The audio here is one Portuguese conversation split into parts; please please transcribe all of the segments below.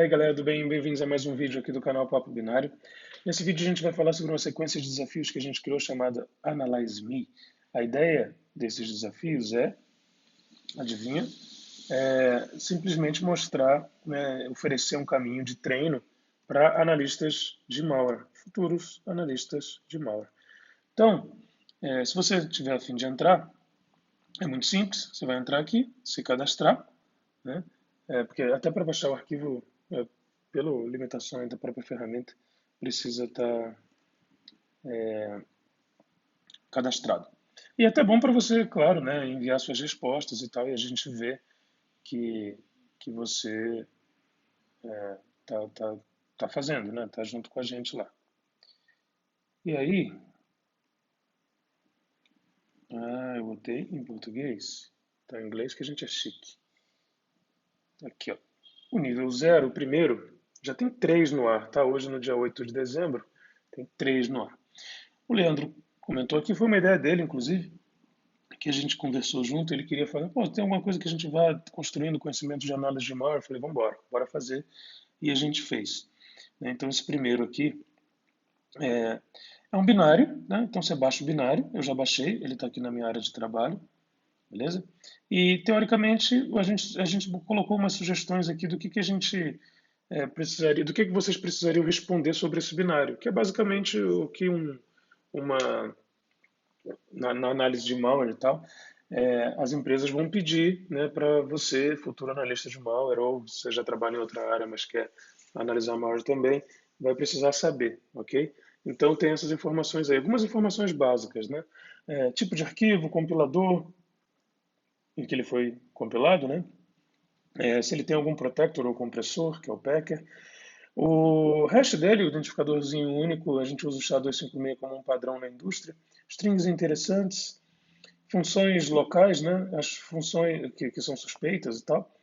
aí galera do bem, bem-vindos a mais um vídeo aqui do canal Papo Binário. Nesse vídeo a gente vai falar sobre uma sequência de desafios que a gente criou chamada Analyze Me. A ideia desses desafios é, adivinha, simplesmente mostrar, né, oferecer um caminho de treino para analistas de malware, futuros analistas de malware. Então, se você tiver a fim de entrar, é muito simples, você vai entrar aqui, se cadastrar, né? Porque até para baixar o arquivo, pela limitação da própria ferramenta, precisa estar cadastrado. E é até bom para você, claro, né, enviar suas respostas e tal, e a gente vê que você tá fazendo, né? Tá junto com a gente lá. E aí, eu botei em português. Tá em inglês que a gente é chique. Aqui, ó. O nível 0, o primeiro, já tem 3 no ar, tá? Hoje, no dia 8 de dezembro, tem 3 no ar. O Leandro comentou aqui, foi uma ideia dele, inclusive, que a gente conversou junto. Ele queria falar, pô, tem alguma coisa que a gente vá construindo conhecimento de análise de malware? Eu falei, vamos embora, bora fazer. E a gente fez. Então, esse primeiro aqui é um binário, né? Então, você baixa o binário, eu já baixei, ele está aqui na minha área de trabalho, beleza? E, teoricamente, a gente colocou umas sugestões aqui do que a gente precisaria, do que vocês precisariam responder sobre esse binário, que é basicamente o que uma na análise de malware e tal, as empresas vão pedir, né, para você, futuro analista de malware, ou você já trabalha em outra área, mas quer analisar malware também, vai precisar saber, ok? Então tem essas informações aí, algumas informações básicas, né? Tipo de arquivo, compilador em que ele foi compilado, né? Se ele tem algum protector ou compressor, que é o packer. O hash dele, o identificadorzinho único, a gente usa o SHA-256 como um padrão na indústria. Strings interessantes, funções locais, né? As funções que são suspeitas e tal.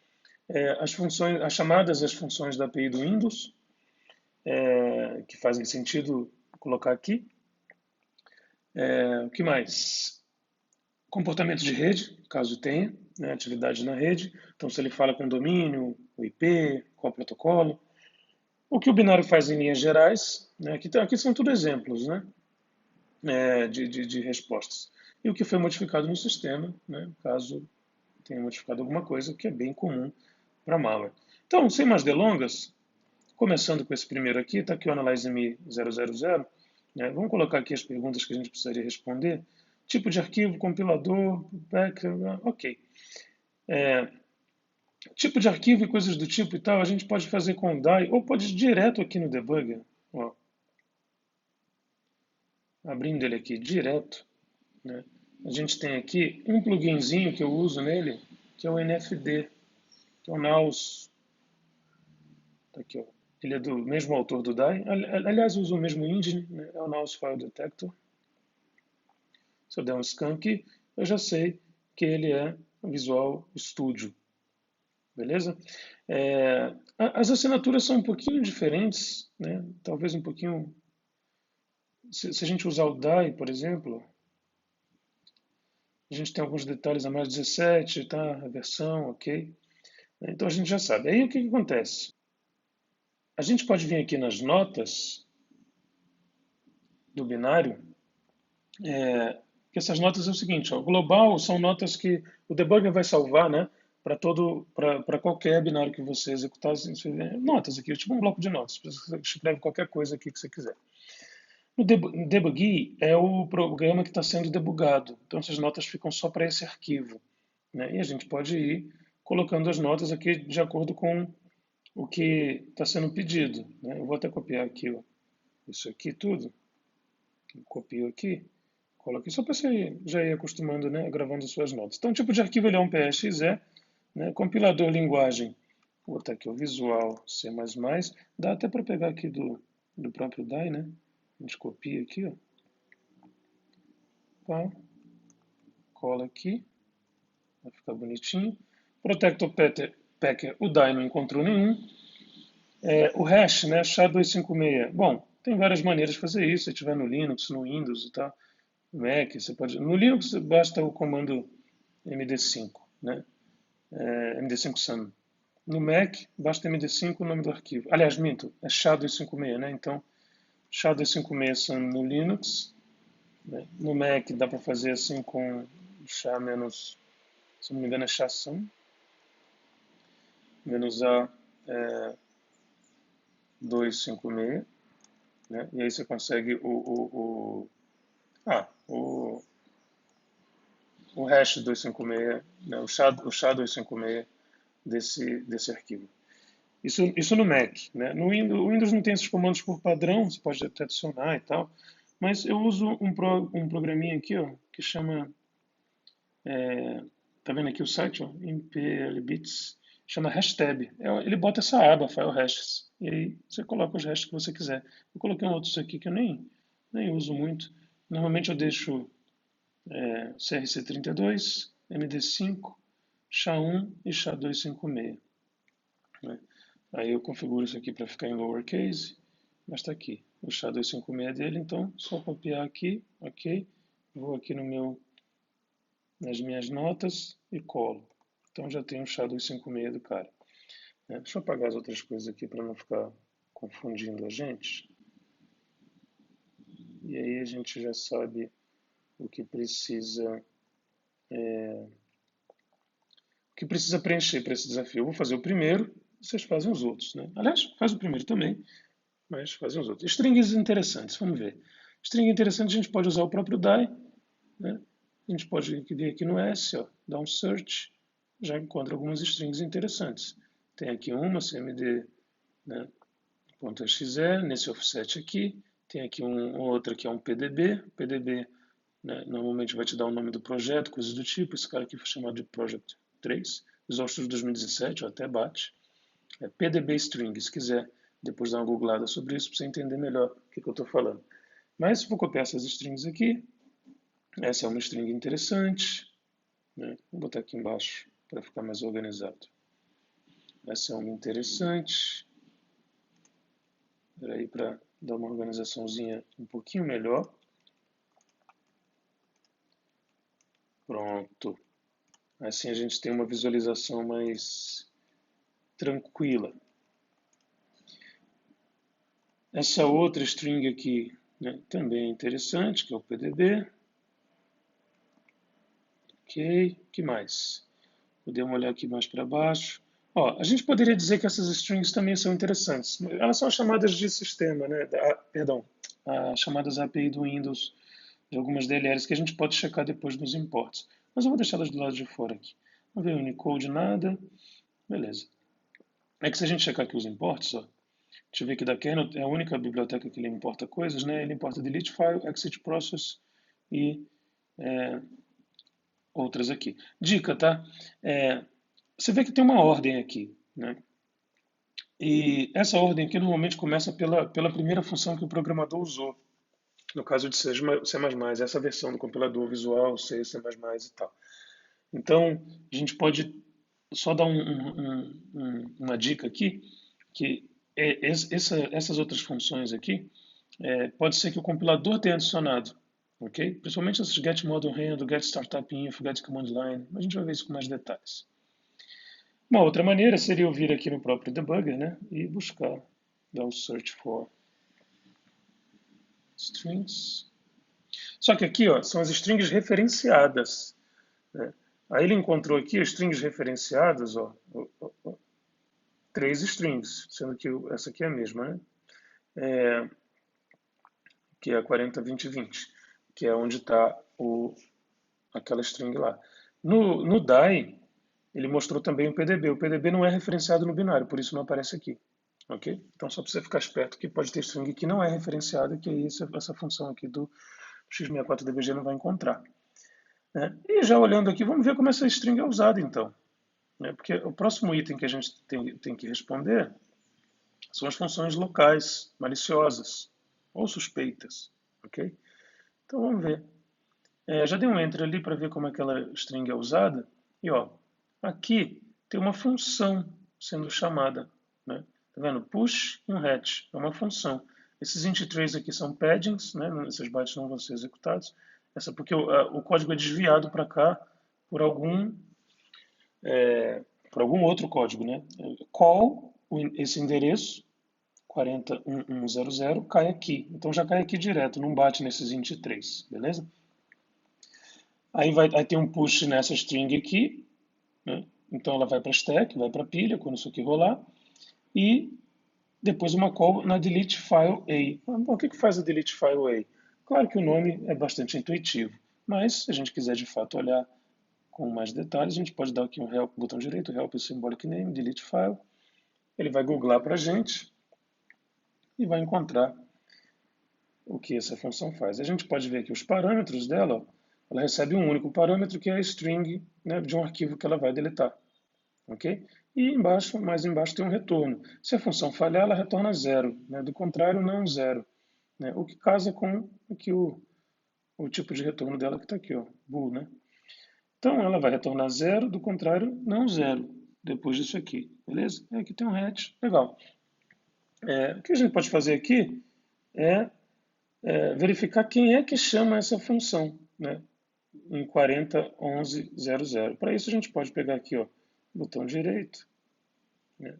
As funções, as chamadas às funções da API do Windows, que fazem sentido colocar aqui. O que mais? Comportamento de rede, caso tenha, né? Atividade na rede. Então, se ele fala com domínio, o IP, qual protocolo. O que o binário faz em linhas gerais, né? Aqui são tudo exemplos, né? De respostas. E o que foi modificado no sistema, né? Caso tenha modificado alguma coisa, que é bem comum para malware. Então, sem mais delongas, começando com esse primeiro aqui, está aqui o Analyze Me 000. Né? Vamos colocar aqui as perguntas que a gente precisaria responder. Tipo de arquivo, compilador, ok. Tipo de arquivo e coisas do tipo e tal, a gente pode fazer com o DAI, ou pode ir direto aqui no debugger. Ó, abrindo ele aqui direto, né? A gente tem aqui um pluginzinho que eu uso nele, que é o NFD, que é o Naus. Tá aqui, ó. Ele é do mesmo autor do DAI. Aliás, usa o mesmo engine, né? É o Naus File Detector. Se eu der um scan aqui, eu já sei que ele é Visual Studio. Beleza? As assinaturas são um pouquinho diferentes, né? Talvez um pouquinho. Se a gente usar o DAI, por exemplo, a gente tem alguns detalhes a mais 17, tá? A versão, ok? Então a gente já sabe. Aí o que acontece? A gente pode vir aqui nas notas do binário, que essas notas é o seguinte, ó, global são notas que o debugger vai salvar, né? Para qualquer binário que você executar, notas aqui, tipo um bloco de notas. Você escreve qualquer coisa aqui que você quiser. O debug é o programa que está sendo debugado. Então essas notas ficam só para esse arquivo, né? E a gente pode ir colocando as notas aqui de acordo com o que está sendo pedido, né? Eu vou até copiar aqui, ó, isso aqui tudo. Copio aqui, coloco aqui, só para você já ir acostumando, né, gravando suas notas. Então, o tipo de arquivo ele é um PXE, né, compilador linguagem, vou botar aqui o Visual C++, dá até para pegar aqui do próprio DAI, né? A gente copia aqui, ó. Tá. Cola aqui, vai ficar bonitinho. Protector Packer, o DAI não encontrou nenhum. O hash, né, SHA-256. Bom, tem várias maneiras de fazer isso. Se tiver no Linux, no Windows e tal, Mac, você pode. No Linux basta o comando MD5, né? MD5 SUN. No Mac, basta MD5 o nome do arquivo. Aliás, minto, é SHA-256, né? Então, SHA-256 são no Linux, né? No Mac dá para fazer assim com SHA menos, se não me engano é SHA-SUM, menos A 256, né? E aí você consegue o hash 256, né? O SHA-256 desse arquivo. Isso no Mac, né? No Windows, o Windows não tem esses comandos por padrão, você pode até adicionar e tal, mas eu uso um programinha aqui, ó, que chama, tá vendo aqui o site, ó, MPLBits, chama Hashtab. Ele bota essa aba, File Hashes, e aí você coloca os hashes que você quiser. Eu coloquei outros aqui que eu nem uso muito. Normalmente eu deixo CRC32, MD5, SHA-1 e SHA-256. Né? Aí eu configuro isso aqui para ficar em lowercase, mas está aqui, o SHA-256 dele, então só copiar aqui, ok, vou aqui nas minhas notas e colo. Então já tenho o SHA-256 do cara. Deixa eu apagar as outras coisas aqui para não ficar confundindo a gente. E aí a gente já sabe o que precisa preencher para esse desafio. Eu vou fazer o primeiro, vocês fazem os outros, né? Aliás, faz o primeiro também, mas fazem os outros. Strings interessantes, vamos ver. String interessante, a gente pode usar o próprio die, né? A gente pode vir aqui no S, ó, dar um search, já encontra algumas strings interessantes. Tem aqui uma, cmd, né, .exe, nesse offset aqui. Tem aqui outra que é um PDB. PDB, né, normalmente vai te dar o nome do projeto, coisas do tipo. Esse cara aqui foi chamado de Project 3. Exaustos de 2017, ó, até bate. É PDB String, se quiser depois dar uma googlada sobre isso, para você entender melhor o que eu estou falando. Mas vou copiar essas strings aqui. Essa é uma string interessante, né? Vou botar aqui embaixo para ficar mais organizado. Essa é uma interessante. Espera aí para dar uma organizaçãozinha um pouquinho melhor. Pronto. Assim a gente tem uma visualização mais tranquila. Essa outra string aqui, né, também é interessante, que é o PDB. Ok, o que mais? Podemos olhar aqui mais para baixo. Ó, a gente poderia dizer que essas strings também são interessantes. Elas são chamadas de sistema, né? Perdão, as chamadas API do Windows, de algumas DLLs que a gente pode checar depois nos imports. Mas eu vou deixá-las do lado de fora aqui. Vamos ver o Unicode, nada. Beleza. É que se a gente checar aqui os imports, ó, deixa eu ver que da kernel é a única biblioteca que ele importa coisas, né? Ele importa delete file, exit process e outras aqui. Dica, tá? Você vê que tem uma ordem aqui, né? E essa ordem aqui normalmente começa pela primeira função que o programador usou. No caso de C++, essa versão do compilador Visual, C, C++ e tal. Então, a gente pode só dar uma dica aqui, que essas outras funções aqui, pode ser que o compilador tenha adicionado, ok? Principalmente esses get model handle, get startup info, get command line, a gente vai ver isso com mais detalhes. Uma outra maneira seria eu vir aqui no próprio debugger, né, e buscar, dar o search for strings. Só que aqui, ó, são as strings referenciadas, né? Aí ele encontrou aqui as strings referenciadas, ó, 3 strings, sendo que essa aqui é a mesma, né? Que é a 402020, que é onde está aquela string lá. No die, ele mostrou também o PDB. O PDB não é referenciado no binário, por isso não aparece aqui. Ok? Então, só para você ficar esperto que pode ter string que não é referenciada, que aí essa função aqui do x64dbg não vai encontrar. Né? E já olhando aqui, vamos ver como essa string é usada, então. Né? Porque o próximo item que a gente tem que responder são as funções locais, maliciosas ou suspeitas. Ok? Então, vamos ver. Já dei um enter ali para ver como aquela string é usada. E ó, aqui tem uma função sendo chamada. Né? Tá vendo? Push e um hatch. É uma função. Esses int3 aqui são paddings, né? Esses bytes não vão ser executados. Porque o código é desviado para cá por por algum outro código, né? Call, esse endereço, 401100, cai aqui. Então já cai aqui direto, não bate nesses 23, beleza? Aí tem um push nessa string aqui, né? Então ela vai para stack, vai para a pilha, quando isso aqui rolar, e depois uma call na delete file A. Bom, o que faz a delete file A? Claro que o nome é bastante intuitivo, mas se a gente quiser de fato olhar com mais detalhes, a gente pode dar aqui um help, botão direito, help symbolic name, delete file. Ele vai googlar para a gente e vai encontrar o que essa função faz. A gente pode ver aqui os parâmetros dela. Ela recebe um único parâmetro, que é a string, né, de um arquivo que ela vai deletar. Ok? E embaixo, mais embaixo, tem um retorno. Se a função falhar, ela retorna zero. Né? Do contrário, não zero. Né? O que casa com aqui o tipo de retorno dela que está aqui, ó, bool, né? Então, ela vai retornar zero, do contrário, não zero, depois disso aqui, beleza? E aqui tem um hatch, legal. O que a gente pode fazer aqui é, verificar quem é que chama essa função, né? Em 401100. Para isso, a gente pode pegar aqui, ó, botão direito, né?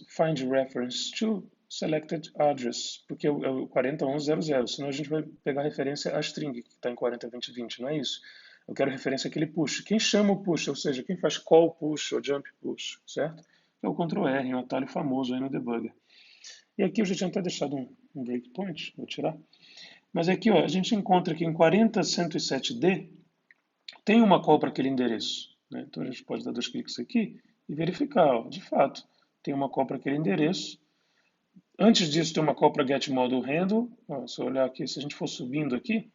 Find reference to selected address, porque é o 401100, senão a gente vai pegar referência à string, que está em 402020, não é isso? Eu quero referência àquele push. Quem chama o push, ou seja, quem faz call push ou jump push, certo? É o Ctrl R, um atalho famoso aí no debugger. E aqui eu já tinha até deixado um breakpoint, vou tirar. Mas aqui, ó, a gente encontra que em 40107D tem uma call para aquele endereço. Né? Então a gente pode dar 2 cliques aqui e verificar, ó, de fato, tem uma call para aquele endereço. Antes disso, tem uma call para getModulHandle. Ó, se eu olhar aqui, se a gente for subindo aqui,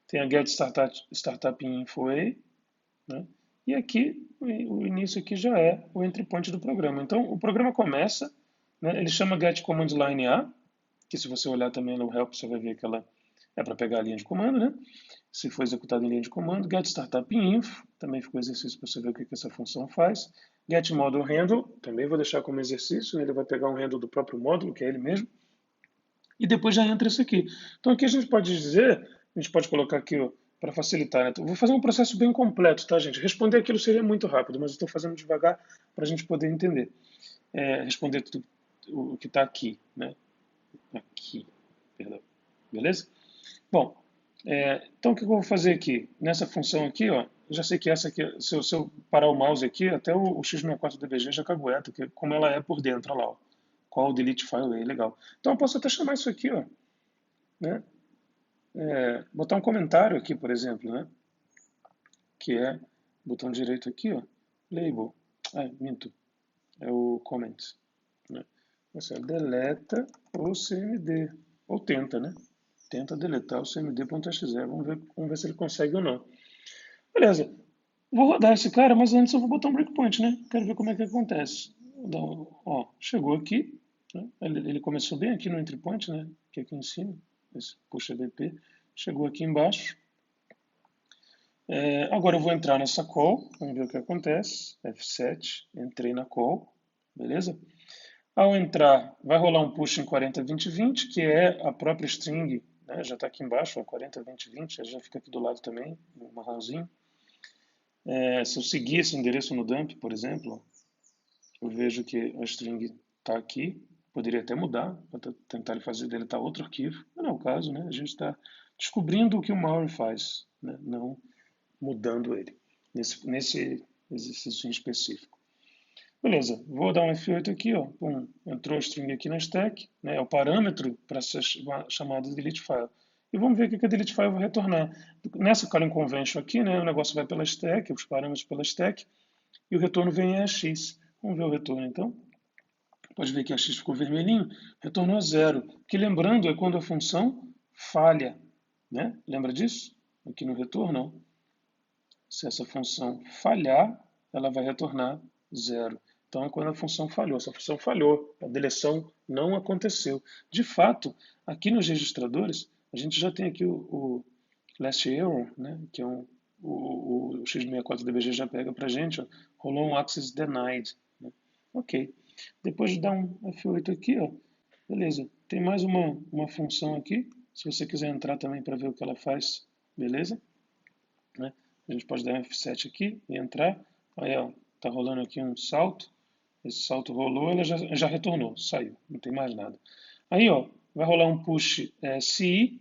tem a getStartupInfoA, né? E aqui, o início aqui já é o entry point do programa. Então, o programa começa, né? Ele chama getCommandLine que se você olhar também no help, você vai ver que ela é para pegar a linha de comando, né? Se for executado em linha de comando, getStartupInfo, também ficou exercício para você ver o que essa função faz. GetModulHandle, também vou deixar como exercício, né? Ele vai pegar um handle do próprio módulo, que é ele mesmo, e depois já entra isso aqui. Então aqui a gente pode dizer, a gente pode colocar aqui para facilitar, né? Vou fazer um processo bem completo, tá, gente? Responder aquilo seria muito rápido, mas eu estou fazendo devagar para a gente poder entender. Responder tudo o que está aqui, né? Aqui, perdão. Beleza? Bom, então o que eu vou fazer aqui? Nessa função aqui, ó, eu já sei que essa aqui, se eu parar o mouse aqui, até o x64dbg já cagueta, como ela é por dentro, olha lá, ó. Qual o delete file aí, legal. Então eu posso até chamar isso aqui, ó, né? Botar um comentário aqui, por exemplo, né? Que é botão direito aqui, ó, label. Minto, é o comment, né? Você deleta o cmd, ou tenta, né? Tenta deletar o cmd.exe. Vamos ver se ele consegue ou não. Beleza. Vou rodar esse cara, mas antes eu vou botar um breakpoint, né? Quero ver como é que acontece. Ó, chegou aqui, né? Ele começou bem aqui no entry point, né? Que é aqui em cima, esse puxa BP. Chegou aqui embaixo. Agora eu vou entrar nessa call, vamos ver o que acontece. F7, entrei na call, beleza? Ao entrar, vai rolar um push em 402020, que é a própria string, né? Já está aqui embaixo, ó, 402020, já fica aqui do lado também, um marronzinho. Se eu seguir esse endereço no dump, por exemplo, eu vejo que a string está aqui. Poderia até mudar, para tentar fazer deletar outro arquivo, mas não é o caso, né? A gente está descobrindo o que o malware faz, né? Não mudando ele, nesse exercício em específico. Beleza, vou dar um F8 aqui, ó. Pum, entrou a string aqui na stack, né? É o parâmetro para ser chamado delete file. E vamos ver o que a delete file vai retornar. Nessa calling convention aqui, né, o negócio vai pela stack, os parâmetros pela stack, e o retorno vem em AX. Vamos ver o retorno então. Pode ver que AX ficou vermelhinho, retornou zero. Que lembrando, é quando a função falha, né? Lembra disso? Aqui no retorno, ó. Se essa função falhar, ela vai retornar zero. Então é quando a função falhou. Se a função falhou, a deleção não aconteceu. De fato, aqui nos registradores, a gente já tem aqui o last error, né, que é o x64dbg já pega para a gente, ó, rolou um access denied. Né? Ok. Depois de dar um F8 aqui, ó, beleza. Tem mais uma função aqui, se você quiser entrar também para ver o que ela faz, beleza? Né? A gente pode dar um F7 aqui e entrar. Aí, ó, Está rolando aqui um salto. Esse salto rolou, ela já retornou, saiu, não tem mais nada. Aí, ó, vai rolar um push SI.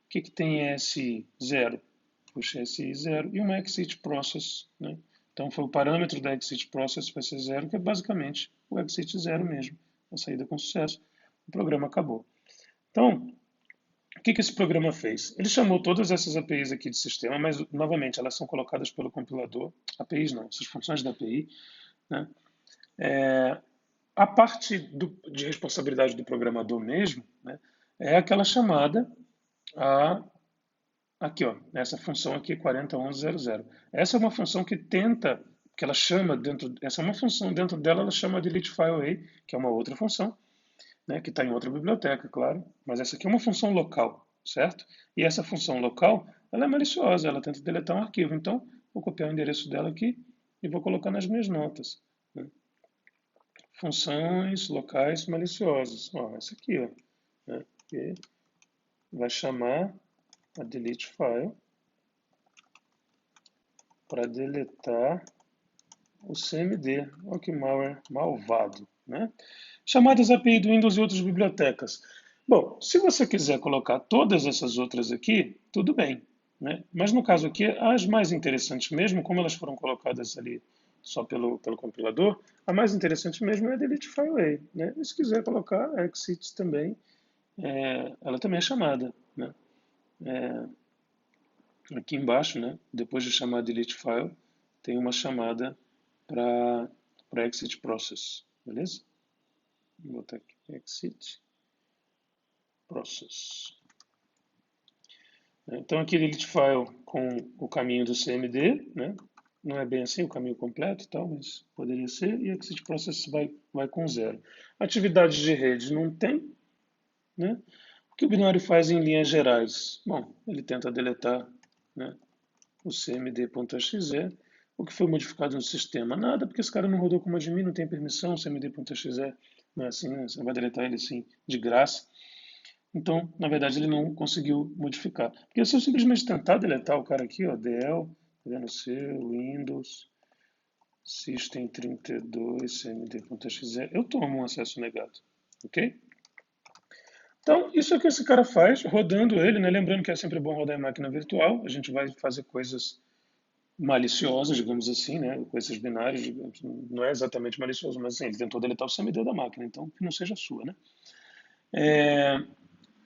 O que tem SI? 0. Push SI 0 e uma exit process, né? Então foi o parâmetro da exit process vai ser 0, que é basicamente o exit 0 mesmo. A saída com sucesso, o programa acabou. Então, o que esse programa fez? Ele chamou todas essas APIs aqui de sistema, mas, novamente, elas são colocadas pelo compilador. APIs não, essas funções da API, né? A parte de responsabilidade do programador mesmo, né, é aquela chamada aqui, ó, essa função aqui 401100. Essa é uma função que ela chama essa é uma função, dentro dela ela chama delete file a, que é uma outra função, né, que está em outra biblioteca, claro, mas essa aqui é uma função local, certo? E essa função local, ela é maliciosa, ela tenta deletar um arquivo, então vou copiar o endereço dela aqui e vou colocar nas minhas notas, né? Funções locais maliciosas. Ó, essa aqui, ó, né? Que vai chamar a delete file para deletar o CMD. Olha que malware malvado, né? Chamadas API do Windows e outras bibliotecas. Bom, se você quiser colocar todas essas outras aqui, tudo bem, né? Mas no caso aqui, as mais interessantes mesmo, como elas foram colocadas ali só pelo compilador, a mais interessante mesmo é a delete file a, né? E se quiser colocar a exit também, ela também é chamada, né? Aqui embaixo, né? Depois de chamar delete file, tem uma chamada para exit process, beleza? Vou botar aqui exit process. Então aqui delete file com o caminho do CMD, né? Não é bem assim o caminho completo, tal, mas poderia ser, e exit process vai com 0. Atividades de rede não tem, né? O que o binário faz em linhas gerais? Bom, ele tenta deletar, né, o cmd.exe. O que foi modificado no sistema? Nada, porque esse cara não rodou como admin, não tem permissão, cmd.exe não é assim, né? Você não vai deletar ele assim de graça. Então, na verdade, ele não conseguiu modificar. Porque se eu simplesmente tentar deletar o cara aqui, ó, DL, VNC, Windows, System32, cmd.exe, eu tomo um acesso negado, ok? Então, isso é o que esse cara faz, rodando ele, né? Lembrando que é sempre bom rodar em máquina virtual, a gente vai fazer coisas maliciosas, digamos assim, né? Coisas binárias, digamos, não é exatamente malicioso, mas assim, ele tentou deletar o CMD da máquina, então que não seja sua, né?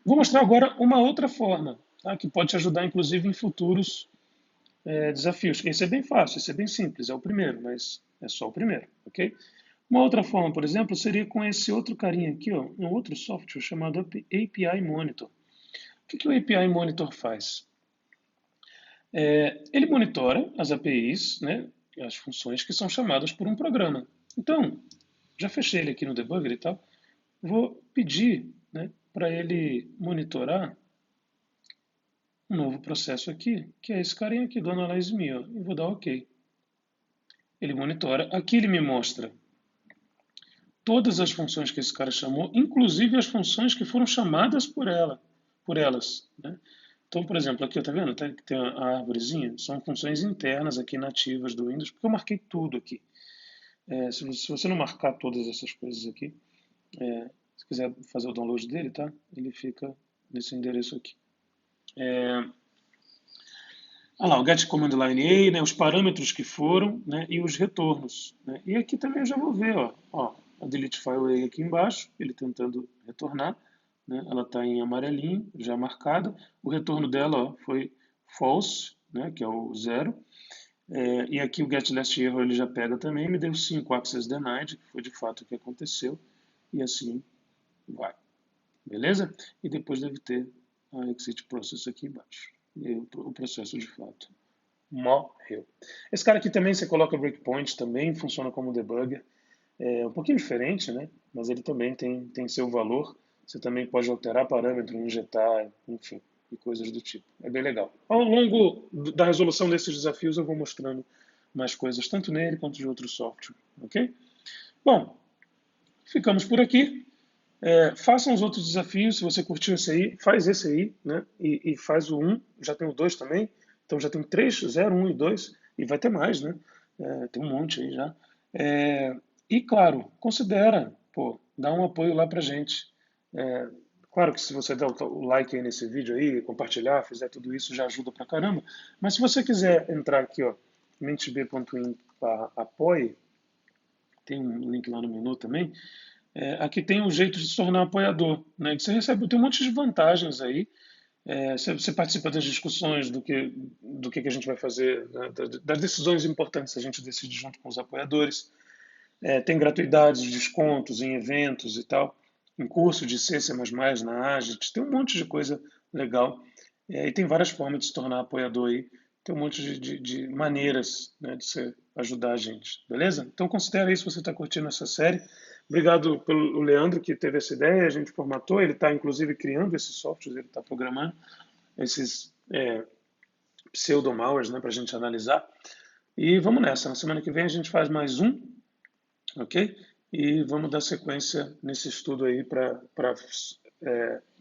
Vou mostrar agora uma outra forma, tá? Que pode te ajudar, inclusive, em futuros desafios. Esse é bem fácil, esse é bem simples, é o primeiro, mas é só o primeiro, ok? Uma outra forma, por exemplo, seria com esse outro carinha aqui, ó, um outro software chamado API Monitor. O que o API Monitor faz? Ele monitora as APIs, né, as funções que são chamadas por um programa. Então, já fechei ele aqui no debugger e tal, vou pedir, né, para ele monitorar um novo processo aqui, que é esse carinha aqui do Analyze Me, ó, e vou dar OK. Ele monitora, aqui ele me mostra todas as funções que esse cara chamou, inclusive as funções que foram chamadas por elas, né? Então, por exemplo, aqui, tá vendo? Tem a árvorezinha, são funções internas aqui nativas do Windows, porque eu marquei tudo aqui. Se você não marcar todas essas coisas aqui, se quiser fazer o download dele, tá? Ele fica nesse endereço aqui. Olha lá, o get command line A, né, os parâmetros que foram, né, e os retornos, né? E aqui também eu já vou ver, ó, a delete file A aqui embaixo, ele tentando retornar, né, ela está em amarelinho, já marcada. O retorno dela, ó, foi false, né, que é o 0. E aqui o get last error ele já pega também, me deu 5 access denied, que foi de fato o que aconteceu, e assim vai. Beleza? E depois deve ter a exit process aqui embaixo. E aí o processo de fato morreu. Esse cara aqui também você coloca breakpoint, também funciona como debugger. É um pouquinho diferente, né? Mas ele também tem seu valor. Você também pode alterar parâmetro, injetar, enfim, e coisas do tipo. É bem legal. Ao longo da resolução desses desafios eu vou mostrando mais coisas, tanto nele quanto de outros software, ok? Bom, ficamos por aqui. Façam os outros desafios, se você curtiu esse aí, faz esse aí, né? E faz o 1, já tem o 2 também, então já tem 3, 0, 1 e 2, e vai ter mais, né? Tem um monte aí já. E, claro, considera, pô, dá um apoio lá pra gente. É, claro que se você der o like aí nesse vídeo aí, compartilhar, fizer tudo isso, já ajuda pra caramba. Mas se você quiser entrar aqui, ó, mentb.in/apoie, tem um link lá no menu também. Aqui tem um jeito de se tornar apoiador, né? Que você recebe, tem um monte de vantagens aí. Você participa das discussões do que a gente vai fazer, né, das decisões importantes a gente decide junto com os apoiadores. Tem gratuidades, descontos em eventos e tal, em curso de C++ na Agit, tem um monte de coisa legal. E tem várias formas de se tornar apoiador aí, tem um monte de maneiras, né, de você ajudar a gente, beleza? Então considere aí se você está curtindo essa série. Obrigado pelo Leandro que teve essa ideia, a gente formatou, ele está inclusive criando esses softwares, ele está programando esses pseudo-malwares, né, para a gente analisar. E vamos nessa, na semana que vem a gente faz mais um, ok? E vamos dar sequência nesse estudo aí para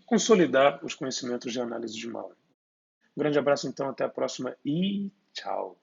consolidar os conhecimentos de análise de malware. Um grande abraço então, até a próxima e tchau!